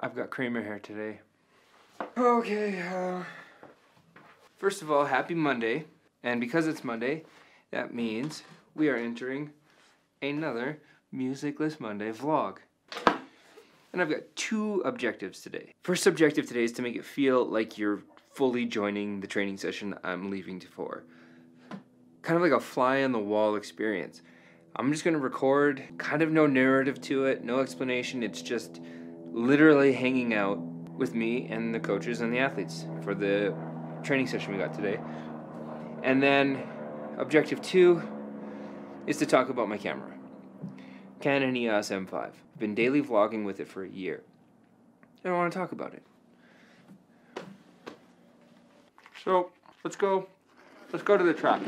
I've got Kramer hair today. Okay, first of all, happy Monday. And because it's Monday, that means we are entering another Musicless Monday vlog. And I've got two objectives today. First objective today is to make it feel like you're fully joining the training session I'm leaving for. Kind of like a fly on the wall experience. I'm just gonna record, kind of no narrative to it, no explanation. It's just literally hanging out with me and the coaches and the athletes for the training session we got today. And then objective 2 is to talk about my camera. Canon EOS M5. I've been daily vlogging with it for a year. And I want to talk about it. So, let's go to the track.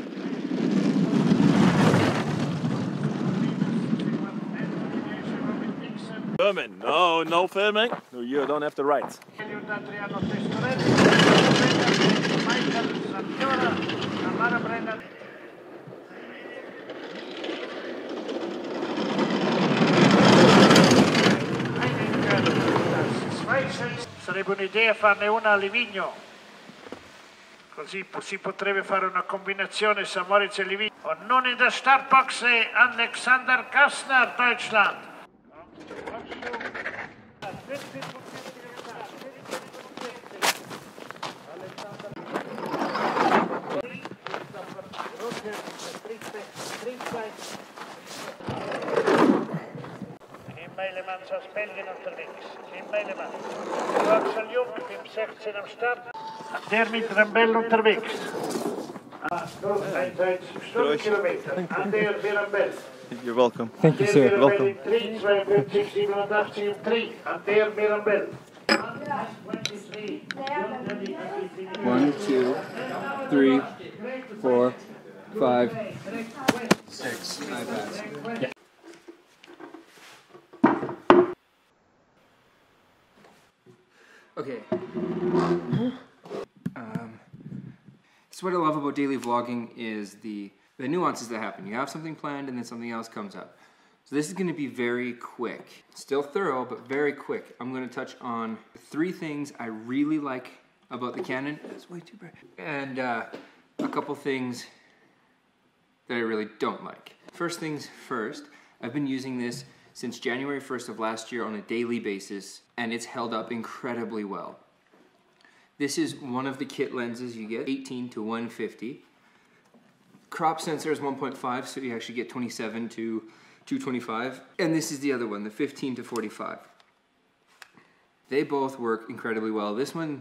Filming? No, no filming. No, you don't have the rights. Sarebbe un'idea farne una a Livigno, così si potrebbe fare una combinazione St. Moritz e Livigno. Und nun in der Startbox Alexander Kastner, Deutschland. Zou spelen unterwegs. In Meilemann. Du Axel Jung mit dem 16 am Start. Der mit Rambell unterwegs. Stundenkilometer. An der Rambell. You're welcome. Thank you, sir. Welcome. 3, 52, 87, 3. An der Rambell. 1, 2, 3, 4, 5, 6. iPads. Yeah. Okay. So what I love about daily vlogging is the nuances that happen. You have something planned and then something else comes up. So this is going to be very quick. Still thorough, but very quick. I'm going to touch on 3 things I really like about the Canon. It's way too bright. And a couple things that I really don't like. First things first, I've been using this since January 1st of last year on a daily basis, and it's held up incredibly well. This is one of the kit lenses you get, 18 to 150. Crop sensor is 1.5, so you actually get 27 to 225. And this is the other one, the 15 to 45. They both work incredibly well. This one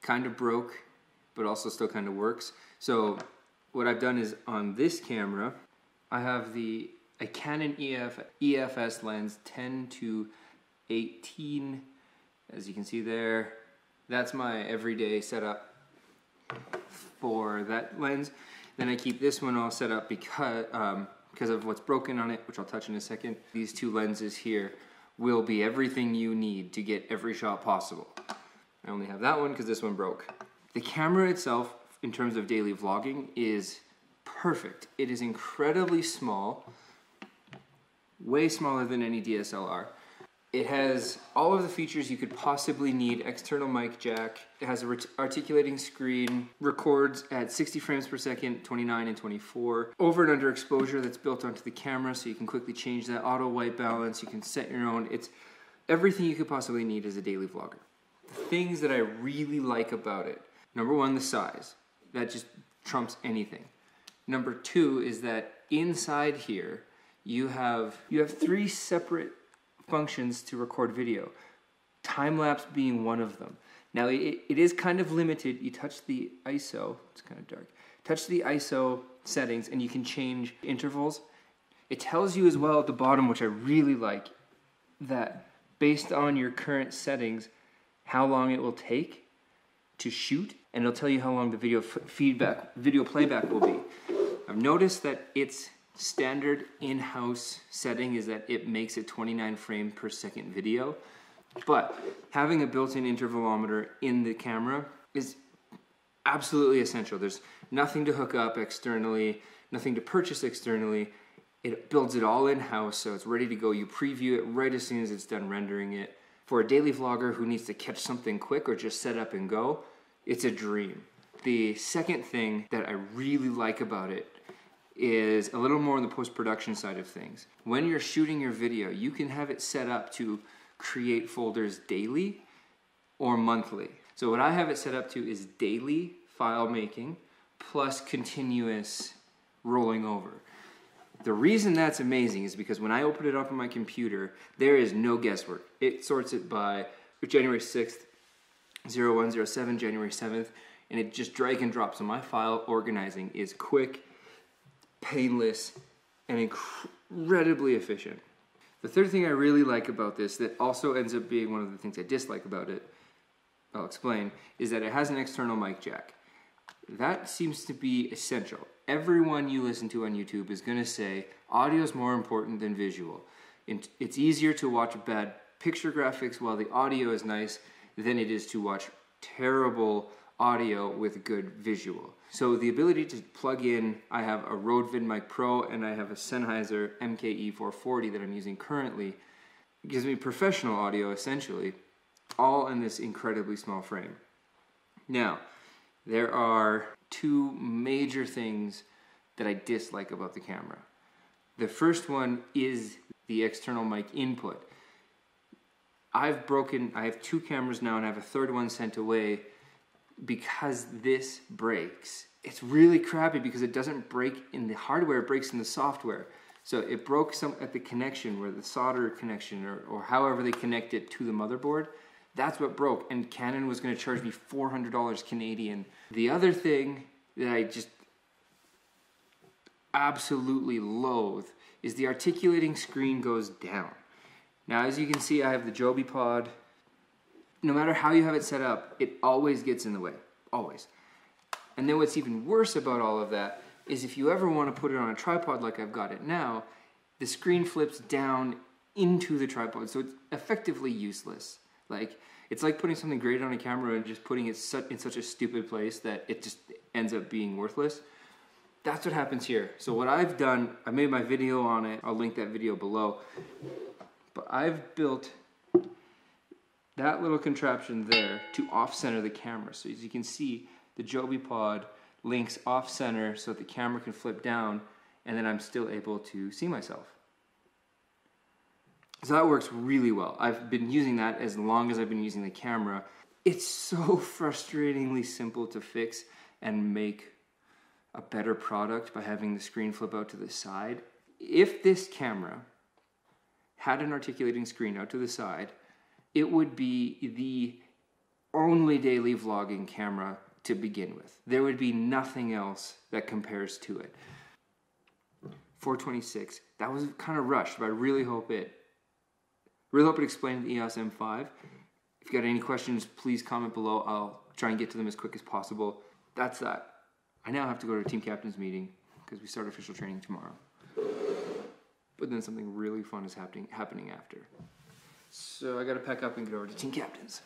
kind of broke, but also still kind of works. So what I've done is on this camera, I have a Canon EFS lens 10 to 18, as you can see there. That's my everyday setup for that lens. Then I keep this one all set up because of what's broken on it, which I'll touch in a second. These 2 lenses here will be everything you need to get every shot possible. I only have that one because this one broke. The camera itself, in terms of daily vlogging, is perfect. It is incredibly small. Way smaller than any DSLR. It has all of the features you could possibly need. External mic jack. It has a articulating screen. Records at 60 frames per second, 29 and 24. Over and under exposure that's built onto the camera, so you can quickly change that. Auto white balance. You can set your own. It's everything you could possibly need as a daily vlogger. The things that I really like about it. Number 1, the size. That just trumps anything. Number 2 is that inside here, you have 3 separate functions to record video. Time-lapse being one of them. Now it is kind of limited. You touch the ISO, it's kind of dark. Touch the ISO settings and you can change intervals. It tells you as well at the bottom, which I really like, that based on your current settings, how long it will take to shoot, and it'll tell you how long the video playback will be. I've noticed that it's standard in-house setting is that it makes a 29 frame per second video, but having a built-in intervalometer in the camera is absolutely essential. There's nothing to hook up externally, nothing to purchase externally. It builds it all in-house, so it's ready to go. You preview it right as soon as it's done rendering it. For a daily vlogger who needs to catch something quick or just set up and go, it's a dream. The second thing that I really like about it is a little more on the post-production side of things. When you're shooting your video, you can have it set up to create folders daily or monthly. So what I have it set up to is daily file making plus continuous rolling over. The reason that's amazing is because when I open it up on my computer, there is no guesswork. It sorts it by January 6th, 0107, January 7th, and it just drag and drops. So my file organizing is quick, painless, and incredibly efficient. The third thing I really like about this that also ends up being one of the things I dislike about it, I'll explain, is that it has an external mic jack. That seems to be essential. Everyone you listen to on YouTube is going to say audio is more important than visual. It's easier to watch bad picture graphics while the audio is nice than it is to watch terrible audio with good visual. So the ability to plug in, I have a Rode VidMic Pro and I have a Sennheiser MKE440 that I'm using currently, gives me professional audio essentially, all in this incredibly small frame. Now, there are two major things that I dislike about the camera. The first one is the external mic input. I have two cameras now and I have a third one sent away because this breaks. It's really crappy because it doesn't break in the hardware, it breaks in the software. So it broke at the connection, where the solder connection or however they connect it to the motherboard. That's what broke, and Canon was going to charge me $400 Canadian. The other thing that I just absolutely loathe is the articulating screen goes down. Now, as you can see, I have the Joby pod. No matter how you have it set up, it always gets in the way, always. And then what's even worse about all of that is if you ever want to put it on a tripod like I've got it now, the screen flips down into the tripod, so it's effectively useless. It's like putting something great on a camera and just putting it in such a stupid place that it just ends up being worthless. That's what happens here. So what I've done, I made my video on it, I'll link that video below, but I've built that little contraption there to off-center the camera. So as you can see, the Joby pod links off-center so that the camera can flip down, and then I'm still able to see myself. So that works really well. I've been using that as long as I've been using the camera. It's so frustratingly simple to fix and make a better product by having the screen flip out to the side. If this camera had an articulating screen out to the side, it would be the only daily vlogging camera to begin with. There would be nothing else that compares to it. 426, that was kind of rushed, but I really hope it explained the EOS M5. If you got any questions, please comment below. I'll try and get to them as quick as possible. That's that. I now have to go to a team captain's meeting because we start official training tomorrow. But then something really fun is happening after. So I gotta pack up and get over to team captains.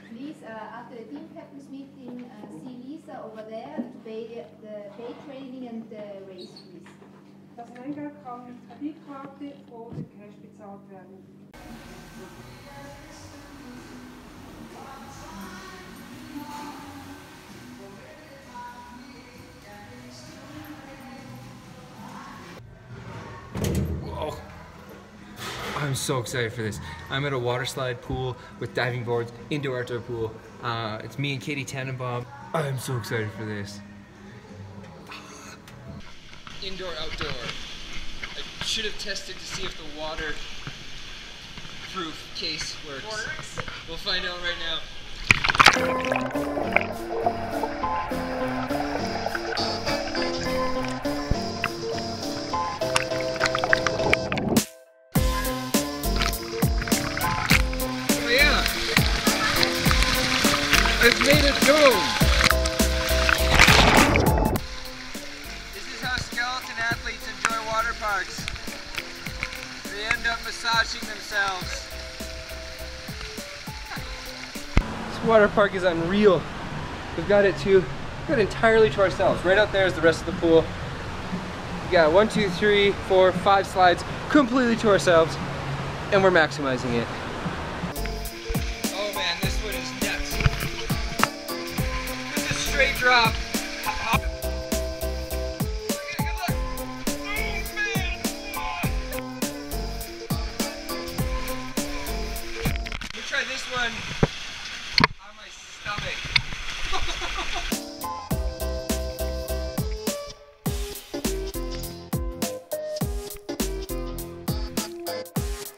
Please, after the team captain's meeting, see Lisa over there to pay the pay training and the race fees. Das Reingeld kann mit Kreditkarte oder Cash bezahlt werden. Whoa. I'm so excited for this. I'm at a water slide pool with diving boards, indoor outdoor pool. It's me and Katie Tannenbaum. I'm so excited for this. Indoor, outdoor. I should have tested to see if the waterproof case works. We'll find out right now. Oh yeah! I've made a dome! Parks. They end up massaging themselves. This water park is unreal. We've got it entirely to ourselves. Right out there is the rest of the pool. We got 1, 2, 3, 4, 5 slides completely to ourselves. and we're maximizing it. Oh man, this one is nuts. It's a straight drop. Try this one on my stomach.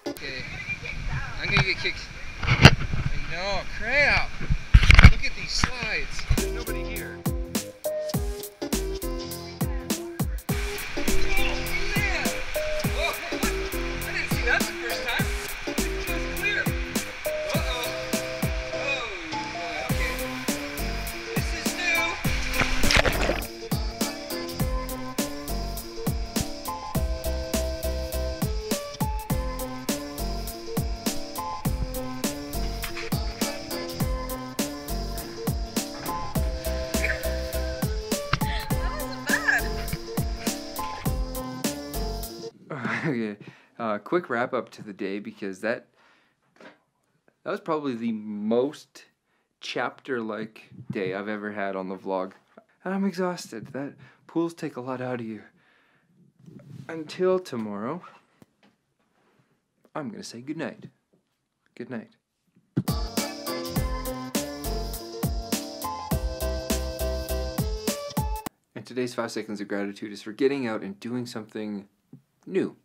Okay, I'm gonna get kicked. I know, crap. Look at these slides. There's nobody here. Oh man! Oh, I didn't see that the first time. It was clear. Okay, quick wrap up to the day, because that was probably the most chapter-like day I've ever had on the vlog. I'm exhausted. That pools take a lot out of you. Until tomorrow, I'm gonna say good night. Good night. And today's 5 seconds of gratitude is for getting out and doing something new.